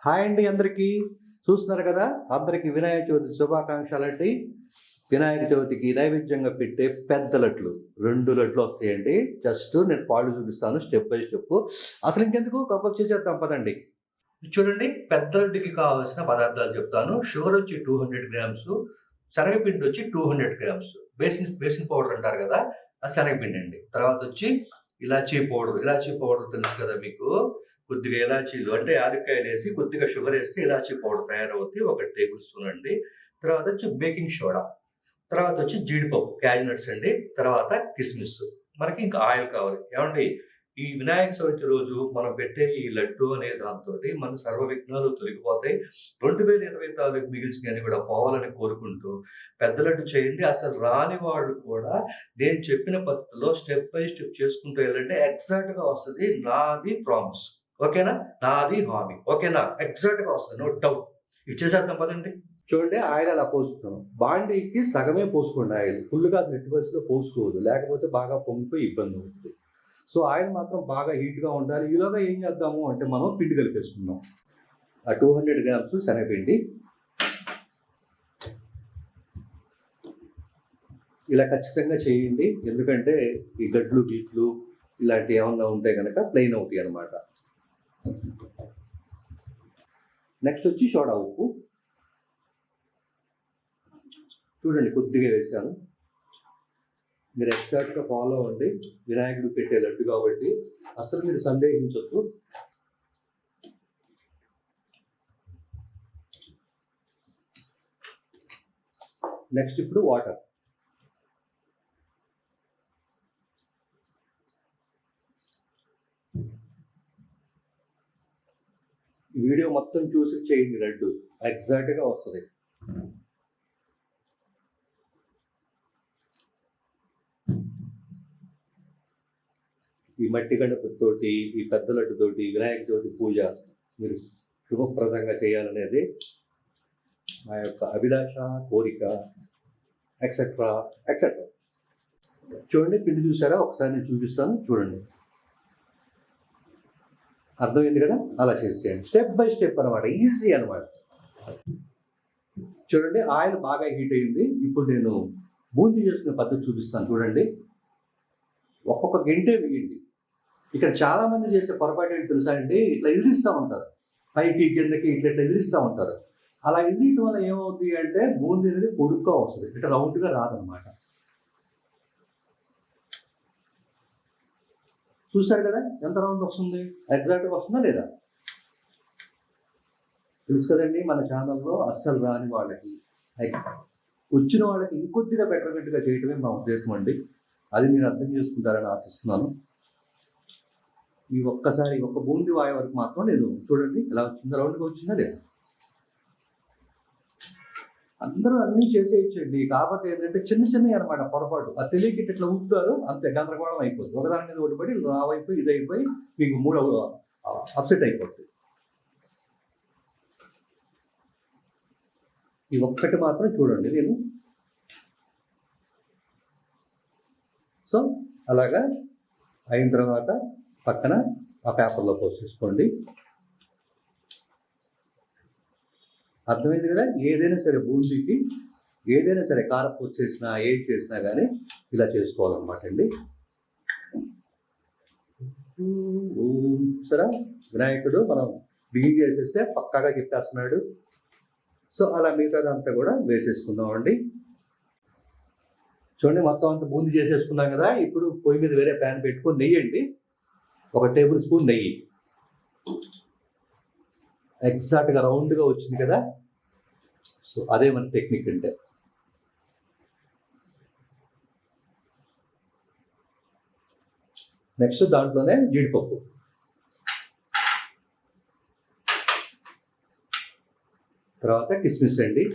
Hi అండి, అందరికీ చూస్తున్నారు కదా. అందరికీ వినాయక చవితి శుభాకాంక్షలండి. వినాయక చవితికి నైవేద్యంగా పెట్టే పెద్ద లడ్లు 2 లడ్లు వస్తాయండి. జస్ట్ నేను పాలు చూపిస్తాను స్టెప్ బై స్టెప్. అసలు ఇంకెందుకు కప్పప్ చేసేద్దాం పదండి. చూడండి, పెద్ద లడ్డుకి కావాల్సిన పదార్థాలు చెప్తాను. షుగర్ వచ్చి 200 గ్రామ్స్, శనగపిండి వచ్చి 200 గ్రామ్స్, బేసిన్ పౌడర్ అంటారు కదా, ఆ శనగపిండి అండి. తర్వాత వచ్చి ఇలాచీ పౌడర్ తెలుసు కదా మీకు. కొద్దిగా ఇలాచీలు అంటే యాలక్కాయలు వేసి కొద్దిగా షుగర్ వేస్తే ఇలాచీ పౌడర్ తయారవుతుంది, 1 టేబుల్ స్పూన్ అండి. తర్వాత వచ్చి బేకింగ్ సోడా, తర్వాత వచ్చి జీడిపప్పు క్యాష్నట్స్ అండి, తర్వాత కిస్మిస్. మనకి ఇంకా ఆయిల్ కావాలి. ఏమండి, ఈ వినాయక చవితి రోజు మనం పెట్టే ఈ లడ్డు అనే దాంతో మన సర్వ విఘ్నాలు తొలగిపోతాయి. 2024 మిగిల్చినవి కూడా పోవాలని కోరుకుంటూ పెద్ద లడ్డు చేయండి. అసలు రాని వాళ్ళు కూడా నేను చెప్పిన పద్ధతిలో స్టెప్ బై స్టెప్ చేసుకుంటూ వెళ్ళంటే ఎగ్జాక్ట్గా వస్తుంది. నాది ప్రామిస్, ఓకేనా? నాది హామీ, ఓకేనా? ఎగ్జాక్ట్గా వస్తుంది, నో డౌట్. ఇది చేసేద్దాం పదండి. చూడండి, ఆయిల్ అలా పోసుకున్నాం. బాండీకి సగమే పోసుకోండి ఆయిల్, ఫుల్గా ఎట్టి పరిస్థితిలో పోసుకోవద్దు, లేకపోతే బాగా పొంగిపోయి ఇబ్బంది అవుతుంది. సో ఆయిల్ మాత్రం బాగా హీట్గా ఉండాలి. ఈలోగా ఏం చేద్దాము అంటే మనం పిండి కలిపేసుకుందాం. ఆ 200 గ్రామ్స్ శనగపిండి ఇలా ఖచ్చితంగా చేయండి, ఎందుకంటే ఈ గడ్లు గీట్లు ఇలాంటివి ఏమన్నా ఉంటే కనుక ప్లెయిన్ అవుతాయి అన్నమాట. నెక్స్ట్ వచ్చి సోడా ఉప్పు చూడండి, కొద్దిగా వేసాను. మీరు ఎగ్జాక్ట్గా ఫాలో అవ్వండి. వినాయకుడు పెట్టే లడ్డు కాబట్టి అసలు మీరు సందేహించొద్దు. నెక్స్ట్ ఇప్పుడు వాటర్. వీడియో మొత్తం చూసి చేయండి, లడ్డు ఎగ్జాక్ట్గా వస్తుంది. ఈ మట్టి గణపతితోటి, ఈ పెద్ద లడ్డుతోటి వినాయక చవితి పూజ మీరు శుభప్రదంగా చేయాలనేది నా యొక్క అభిలాష, కోరిక, ఎక్సెట్రా ఎక్సెట్రా. చూడండి, పిండి చూసారా? ఒకసారి నేను చూపిస్తాను, చూడండి. అర్థమైంది కదా? అలా చేసేయండి, స్టెప్ బై స్టెప్ అనమాట, ఈజీ అనమాట. చూడండి, ఆయిల్ బాగా హీట్ అయింది. ఇప్పుడు నేను బూందీ చేసుకునే పద్ధతి చూపిస్తాను. చూడండి, ఒక్కొక్క గంటే వేయండి. ఇక్కడ చాలా మంది చేసే పొరపాటు ఏంటి తెలుసా అండి, ఇట్లా ఎదిరిస్తూ ఉంటారు, పైకి కిందకి ఇట్లా ఎదిరిస్తూ ఉంటారు. అలా ఎదిరియటం వల్ల ఏమవుతుంది అంటే బూందీ అనేది పొడుగ్గా వస్తుంది, ఇట్లా రౌండ్గా రాదనమాట. చూశారు కదా ఎంత రౌండ్ వస్తుంది, ఎగ్జాక్ట్గా వస్తుందా లేదా? తెలుసు కదండి, మన ఛానల్లో అస్సలు రాని వాళ్ళకి, వచ్చిన వాళ్ళకి ఇంకొద్దిగా బెటర్గా చేయటమే మా ఉద్దేశం అండి. అది మీరు అర్థం చేసుకుంటారని ఆశిస్తున్నాను. ఈ ఒక్కసారి ఒక బూందీ వాయ వరకు మాత్రం నేను చూడండి ఎలా వచ్చిందో, రౌండ్గా వచ్చిందా లేదా? అందరూ అన్నీ చేసేయచ్చండి, కాకపోతే ఏంటంటే చిన్నవి అనమాట పొరపాటు. అది తెలియక ఇట్లా ఊపుతారు, అంతే గందరగోళం అయిపోతుంది. ఒకదాని మీద ఒకటి పడి రావైపోయి ఇదైపోయి మీకు మూడవ అప్సెట్ అయిపోతుంది. ఈ ఒక్కటి మాత్రం చూడండి నేను. సో అలాగా అయిన తర్వాత పక్కన ఆ పేపర్లో పోసేసుకోండి. అర్థమైంది కదా? ఏదైనా సరే బూందీకి, ఏదైనా సరే కారపూస చేసినా ఏది చేసినా కానీ ఇలా చేసుకోవాలన్నమాట అండి. సరే, వినాయకుడు మనం బిగిన్ చేసేస్తే పక్కాగా చెప్పేస్తున్నాడు. సో అలా మిగతాదంతా కూడా వేసేసుకుందామండి. చూడండి, మొత్తం అంతా బూందీ చేసేసుకున్నాం కదా. ఇప్పుడు పొయ్యి మీద వేరే ప్యాన్ పెట్టుకొని నెయ్యి అండి, 1 టేబుల్ స్పూన్ నెయ్యి. ఎగ్జాక్ట్గా రౌండ్గా వచ్చింది కదా. సో అదే మన టెక్నిక్ అంటే. నెక్స్ట్ దాంట్లోనే జీడిపప్పు, తర్వాత కిస్మిస్ అండి.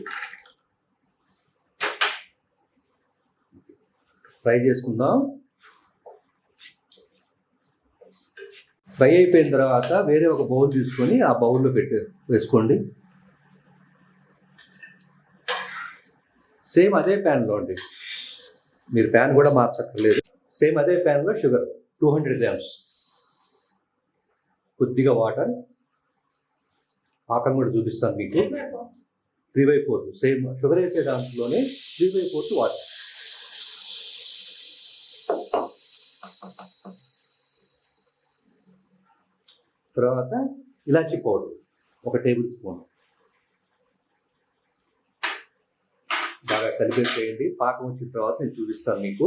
ఫ్రై చేసుకుందాం. ఫ్రై అయిపోయిన తర్వాత వేరే ఒక బౌల్ తీసుకొని ఆ బౌల్లో వేసుకోండి. సేమ్ అదే ప్యాన్లో అండి, మీరు ప్యాన్ కూడా మార్చక్కర్లేదు. సేమ్ అదే ప్యాన్లో షుగర్ 200 గ్రామ్స్, కొద్దిగా వాటర్, పాకం కూడా చూపిస్తాను మీకు. 3/4 సేమ్ షుగర్ వేసే దాంట్లోనే 3/4 వాటర్. తర్వాత ఇలాచీ పౌడర్ 1 టేబుల్ స్పూన్. బాగా కలిపేసేయండి. పాకం వచ్చిన తర్వాత నేను చూపిస్తాను మీకు.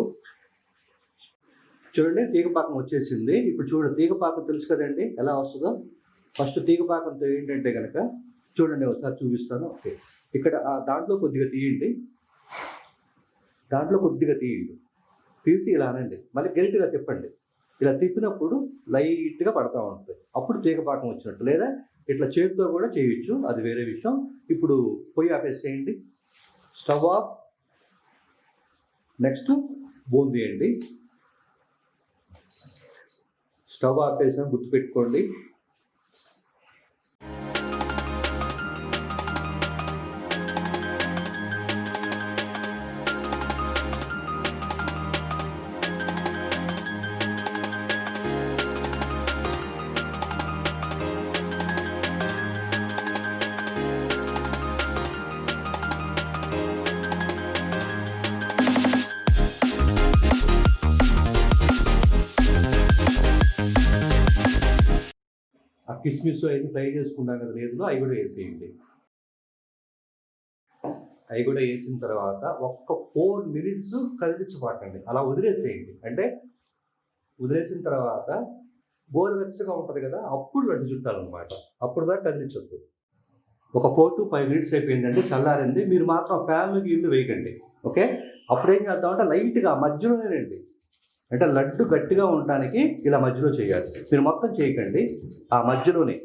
చూడండి తీగ పాకం వచ్చేసింది. ఇప్పుడు చూడండి తీగ పాకం తెలుసు కదండి ఎలా వస్తుందో. ఫస్ట్ తీగ పాకంతో ఏంటంటే కనుక చూడండి ఒకసారి చూపిస్తాను. ఓకే, ఇక్కడ దాంట్లో కొద్దిగా తీయండి. తీసి ఇలా అనండి. మళ్ళీ గెరిటి ఇలా తిప్పండి. ఇలా తిప్పినప్పుడు లైట్గా పడతా ఉంటుంది. అప్పుడు తీగ పాకం వచ్చినట్టు. లేదా ఇట్లా చేతితో కూడా చేయొచ్చు, అది వేరే విషయం. ఇప్పుడు పొయ్యి ఆపేసేయండి. Stove off. నెక్స్ట్ బూందీ అండి. స్టవ్ ఆపేసిన గుర్తుపెట్టుకోండి. కిస్మిస్ అవి ఫ్రై చేసుకున్నాం కదా లేదులో, అవి కూడా వేసేయండి. అవి కూడా వేసిన తర్వాత ఒక్క 4 minutes కదిలించబాకండి. అలా వదిలేసేయండి. అంటే వదిలేసిన తర్వాత గోరువెచ్చగా ఉంటుంది కదా, అప్పుడు లడ్డు చుట్టాలన్నమాట. అప్పుడు దాకా కదిలించొద్దు. ఒక 4 to 5 minutes అయిపోయిందండి, చల్లారింది. మీరు మాత్రం ఫ్యాన్కి ఇల్లు వేయకండి. ఓకే, అప్పుడు ఏం చేద్దామంటే లైట్గా మధ్యలోనేనండి, అంటే లడ్డు గట్టిగా ఉండడానికి ఇలా మధ్యలో చేయాలి. మీరు మొత్తం చేయకండి, ఆ మధ్యలోనే.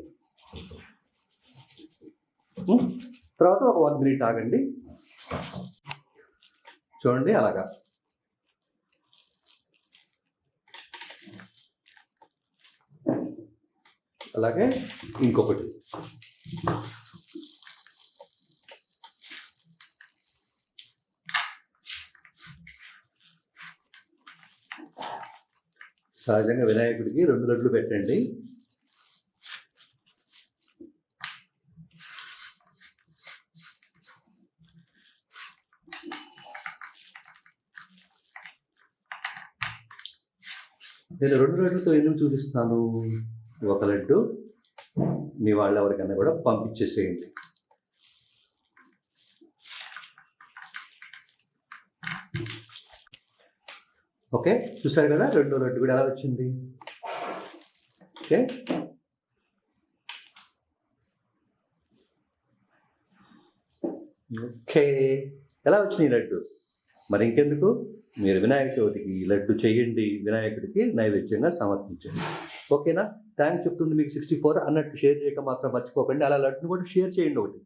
తర్వాత ఒక 1 minute ఆగండి. చూడండి అలాగా. అలాగే ఇంకొకటి. సహజంగా వినాయకుడికి 2 లడ్లు పెట్టండి. నేను 2 లడ్లతో ఎందుకు చూపిస్తున్నాను? 1 లడ్డు మీ వాళ్ళు ఎవరికైనా కూడా పంపించేసేయండి. ఓకే, చూసారు కదా 2వ లడ్డు కూడా ఎలా వచ్చింది. ఓకే, ఓకే ఎలా వచ్చినాయి లడ్డు? మరి ఇంకెందుకు, మీరు వినాయక చవితికి లడ్డు చేయండి, వినాయకుడికి నైవేద్యంగా సమర్పించండి. ఓకేనా? థ్యాంక్స్ చెప్తుంది మీకు 64 అన్నట్టు షేర్ చేయక మాత్రం మర్చిపోకండి. అలా లడ్డును కూడా షేర్ చేయండి ఒకటి.